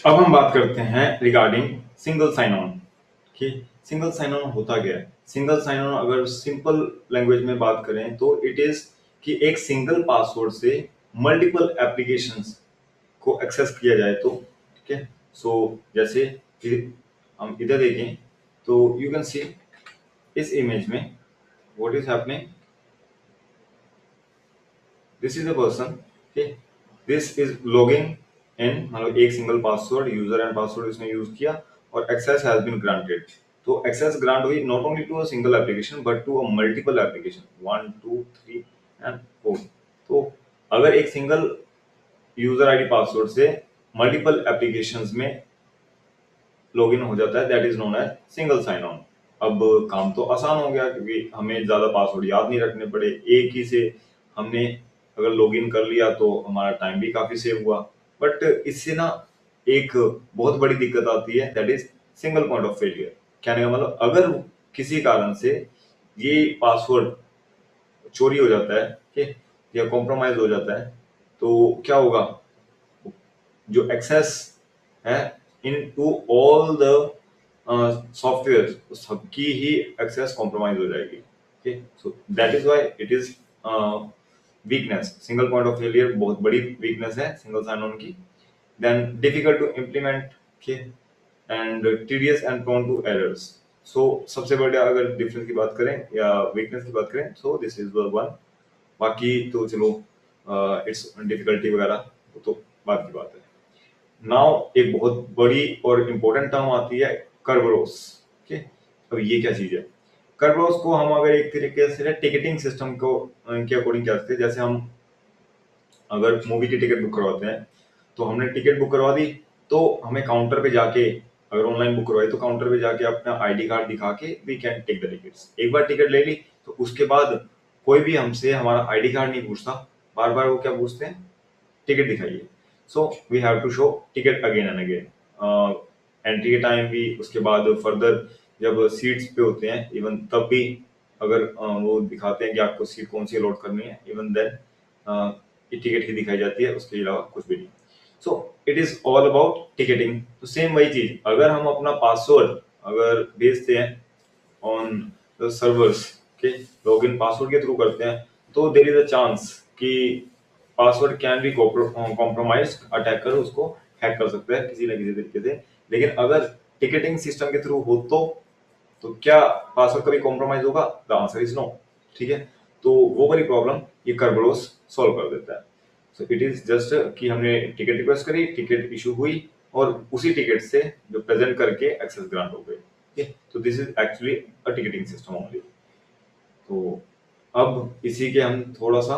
अब हम बात करते हैं रिगार्डिंग सिंगल साइन ऑन कि सिंगल साइन ऑन होता क्या है। सिंगल साइन ऑन अगर सिंपल लैंग्वेज में बात करें तो इट इज कि एक सिंगल पासवर्ड से मल्टीपल एप्लीकेशंस को एक्सेस किया जाए तो ठीक है। सो जैसे हम इधर देखें तो यू कैन सी इस इमेज में what is happening. This is a person, okay, this is logging in, मतलब एक single password user and password इसने यूज किया और एक्सेस हैज बीन ग्रांटेड। तो एक्सेस ग्रांट हुई not only to a single application but to a multiple application 1 2 3 and 4। तो अगर एक सिंगल यूजर आईडी पासवर्ड से मल्टीपल एप्लीकेशंस में लॉगिन हो जाता है that is known as single sign on. अब काम तो आसान हो गया क्योंकि हमें ज्यादा पासवर्ड याद नहीं रखने पड़े, एक ही से हमने अगर लॉगिन कर लिया तो हमारा टाइम भी काफी सेव हुआ। बट इससे ना एक बहुत बड़ी दिक्कत आती है that is single point of failure. कहने का मतलब अगर किसी कारण से ये पासवर्ड चोरी हो जाता है, ठीक है, या कॉम्प्रोमाइज हो जाता है तो क्या होगा, जो एक्सेस है into all the software सबकी ही एक्सेस कॉम्प्रोमाइज हो जाएगी। Okay, so that is why it is weakness. Single point of failure बहुत बड़ी वीकनेस है सिंगल साइन ऑन की। Then difficult to implement, okay, and tedious and prone to errors. So सबसे बड़ा अगर डिफरेंस की बात करें या वीकनेस की बात करें सो दिस इज वन। बाकी तो चलो इट्स डिफिकल्टी वगैरह वो तो बात की बात है। नाउ एक बहुत बड़ी और इम्पोर्टेंट टर्म आती है कर्बरोस। ओके, अब ये क्या चीज है। कर्बरोस को हम अगर एक तरीके से टिकटिंग सिस्टम को के अकॉर्डिंग क्या करते हैं, जैसे हम अगर मूवी की टिकट बुक करवाते हैं तो हमने टिकट बुक करवा दी तो हमें काउंटर पे जाके, अगर ऑनलाइन बुक करवाई तो काउंटर पे जाके अपना आईडी कार्ड दिखा के we can take the tickets. एक बार टिकट ले ली तो उसके बाद कोई भी हमसे हमारा आईडी कार्ड नहीं पूछता, बार बार वो क्या पूछते हैं, टिकट दिखाइए। So we have to show ticket again and again. Entry के टाइम भी, उसके बाद फर्दर जब सीट्स पे होते हैं इवन तब भी अगर वो दिखाते हैं कि आपको सीट कौन सी अलॉट करनी है, इवन देन टिकट ही दिखाई जाती है, उसके अलावा कुछ भी नहीं। सो it is all about ticketing. तो सेम वही चीज अगर हम अपना पासवर्ड अगर भेजते हैं ऑन द सर्वर्स के, लॉगिन पासवर्ड के थ्रू करते हैं तो देर इज अ चांस कि password can be compromise, attacker उसको हैक कर सकता है किसी न किसी तरीके से। लेकिन अगर टिकटिंग सिस्टम के थ्रू हो तो क्या पासवर्ड कभी कॉम्प्रोमाइज होगा? The answer is no. ठीक है, तो वो वाली प्रॉब्लम ये कर्बरोस सॉल्व कर देता है। सो इट इज जस्ट कि हमने टिकट रिक्वेस्ट करी, टिकट इशू हुई और उसी टिकट से जो प्रेजेंट करके एक्सेस ग्रांट हो गए। ठीक है, तो this is actually a ticketing system only. तो अब इसी के हम थोड़ा सा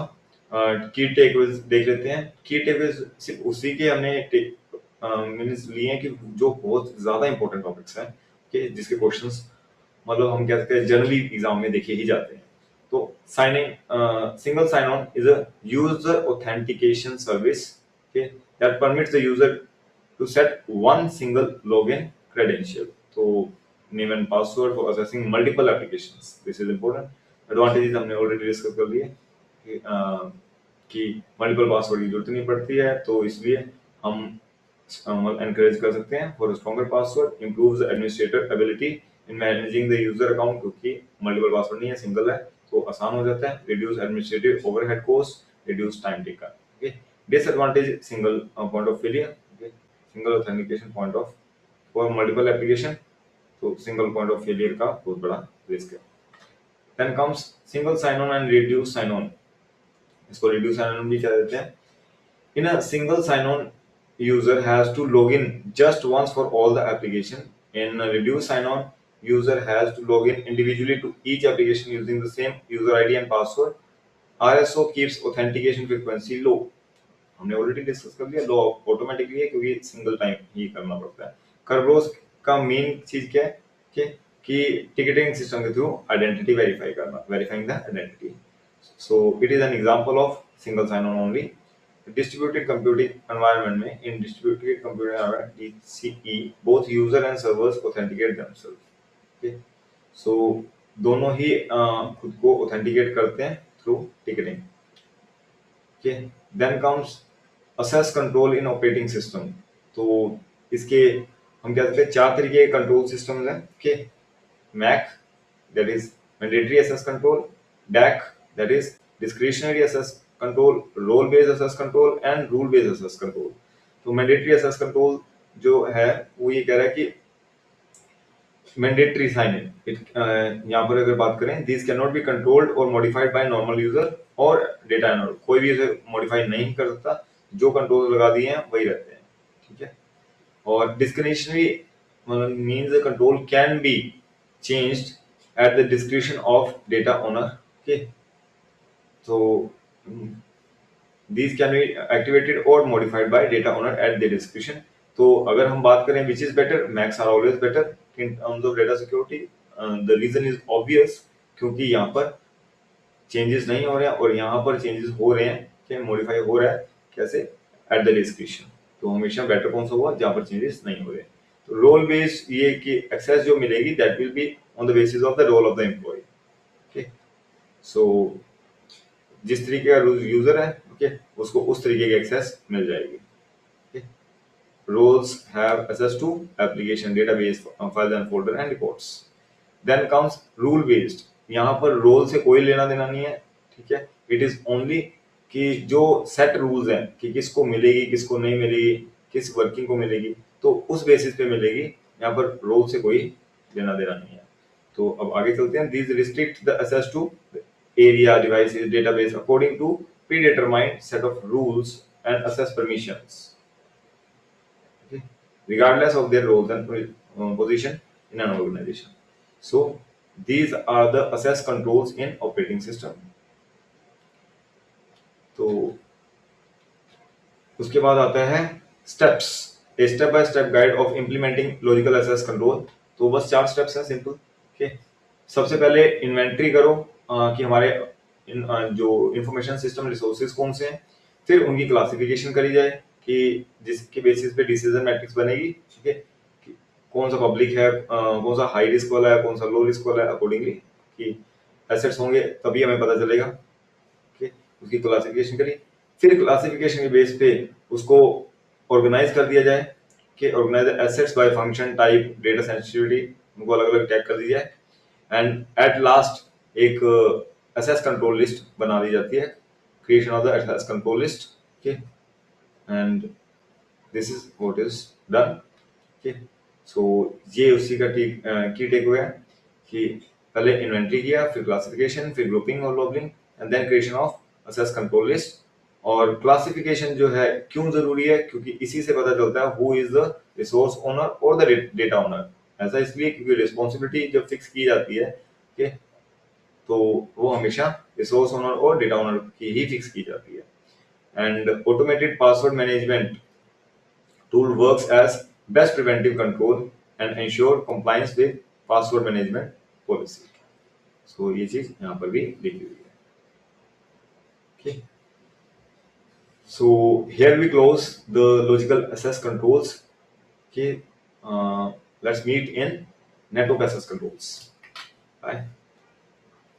की टेकअवेज देख लेते हैं। की टेकअवेज सिर्फ उसी के हमने मीन्स लिए हैं कि जो बहुत ज्यादा इंपॉर्टेंट टॉपिक्स हैं कि जिसके क्वेश्चंस मतलब हम कह सकते हैं जनरली एग्जाम में देखे ही जाते हैं। तो signing single sign on is a user authentication service that permits the user to set one single login credential. तो name and password for accessing multiple applications, this is important. Advantages हमने already discuss कर लिए कि multiple password की जरूरत नहीं पड़ती है, तो इसलिए हम एनकरेज कर सकते हैं for stronger password, improves administrator ability in managing the user account, क्योंकि मल्टीपल पासवर्ड नहीं है सिंगल है तो आसान हो जाता है। Reduce administrative overhead cost, reduce time taken. Okay, disadvantage single point of failure, single authentication point of for multiple application, तो सिंगल पॉइंट ऑफ फेलियर का बहुत बड़ा रिस्क है। Then comes single sign on and reduce sign on. इसको reduce sign on भी कह देते हैं। In a single sign-on, user has to log in just once for all the application. In a reduced sign-on, user has to log in individually to each application using the same user ID and password. RSO keeps authentication frequency low. हमने already discuss कर लिया, लो automatically है क्योंकि single time ही करना पड़ता है। कर्बरोस का main चीज क्या है कि टिकटिंग सिस्टम के थ्रू आइडेंटिटी वेरीफाई करना, verifying the identity. So it is an example of single sign on only. Distributed computing environment में, in distributed computing environment DCE, both user and servers authenticate themselves. Okay, so दोनों ही खुद को authenticate करते हैं through ticketing. Okay, then comes access control in operating system. तो इसके हम क्या कहते हैं, 4 तरीके के कंट्रोल सिस्टम्स हैं। Okay, MAC that is mandatory access control, DAC that is discretionary access control, role based access control and rule based access control. तो मैंडेटरी एक्सेस कंट्रोल जो है वो ये कह रहा है कि मैंडेटरी साइन इन, यहाँ पर अगर बात करें, this can not be controlled और मॉडिफाइड बाय नॉर्मल यूजर और डेटा एनालिस्ट, कोई भी इसे मॉडिफाई नहीं कर सकता, जो कंट्रोल लगा दिए हैं वही रहते हैं। ठीक है, और discretionary means the control can be changed at the discretion of data owner. Okay, so these can be activated or modified by data owner at their discretion. तो अगर हम बात करें which is better, Macs are always better in terms of data security. The reason is obvious, क्योंकि यहाँ पर changes नहीं हो रहे हैं और यहाँ पर चेंजेस हो रहे हैं, क्या मॉडिफाई हो रहा है, कैसे, एट द डिस्क्रिप्शन। तो हमेशा बेटर कौन सा हुआ, जहाँ पर चेंजेस नहीं हो रहे। तो रोल बेस्ड ये कि एक्सेस जो मिलेगी that will be on the basis of the role of the employee. Okay, so जिस तरीके का यूजर है, ओके, उसको उस तरीके की एक्सेस मिल जाएगी। roles have access to application database files and folder and reports. Then comes rule based, यहाँ पर रोल से कोई लेना देना नहीं है। ठीक है, इट इज ओनली कि जो सेट रूल्स हैं कि किसको मिलेगी किसको नहीं मिलेगी, किस वर्किंग को मिलेगी, तो उस बेसिस पे मिलेगी। यहाँ पर रोल से कोई लेना देना नहीं है। तो अब आगे चलते हैं। These restrict the access to area devices database according to predetermined set of rules and access permissions, regardless of their roles and position in an organization. So these are the access controls in operating system. तो उसके बाद आता है steps, a step by step guide of implementing logical access control. तो बस 4 steps हैं, simple. Okay, सबसे पहले इन्वेंट्री करो कि हमारे जो इंफॉर्मेशन सिस्टम रिसोर्सेज कौन से हैं, फिर उनकी क्लासिफिकेशन करी जाए कि जिसके बेसिस पे डिसीजन मैट्रिक्स बनेगी। ठीक है, कौन सा पब्लिक है, कौन सा हाई रिस्क वाला है, कौन सा लो रिस्क वाला है, अकॉर्डिंगली कि एसेट्स होंगे तभी हमें पता चलेगा। ओके, उसकी क्लासिफिकेशन करी, फिर क्लासिफिकेशन के बेस पे उसको ऑर्गेनाइज कर दिया जाए कि organise assets by function type data sensitivity, उनको अलग अलग टैग कर दिया जाए। एंड एट लास्ट एक एसेस कंट्रोल लिस्ट बना दी जाती है, creation of the access control list. Okay, and this is what is done. Okay, so ये उसी का की टेक अवे है कि पहले इन्वेंट्री किया, फिर क्लासिफिकेशन, फिर ग्रुपिंग और labelling, and then creation of access control list. और क्लासिफिकेशन जो है क्यों जरूरी है, क्योंकि इसी से पता चलता है who is the resource owner और द डेटा ओनर। ऐसा इसलिए क्योंकि रिस्पॉन्सिबिलिटी जब फिक्स की जाती है, ओके, तो वो हमेशा रिसोर्स ओनर और डेटा ओनर की ही फिक्स की जाती है। And automated password management tool works as best preventive control and ensure compliance with password management policy. So ये चीज यहाँ पर भी लिखी हुई है। Okay. So here we close the logical access controls. Okay. Let's meet in network access controls. Bye.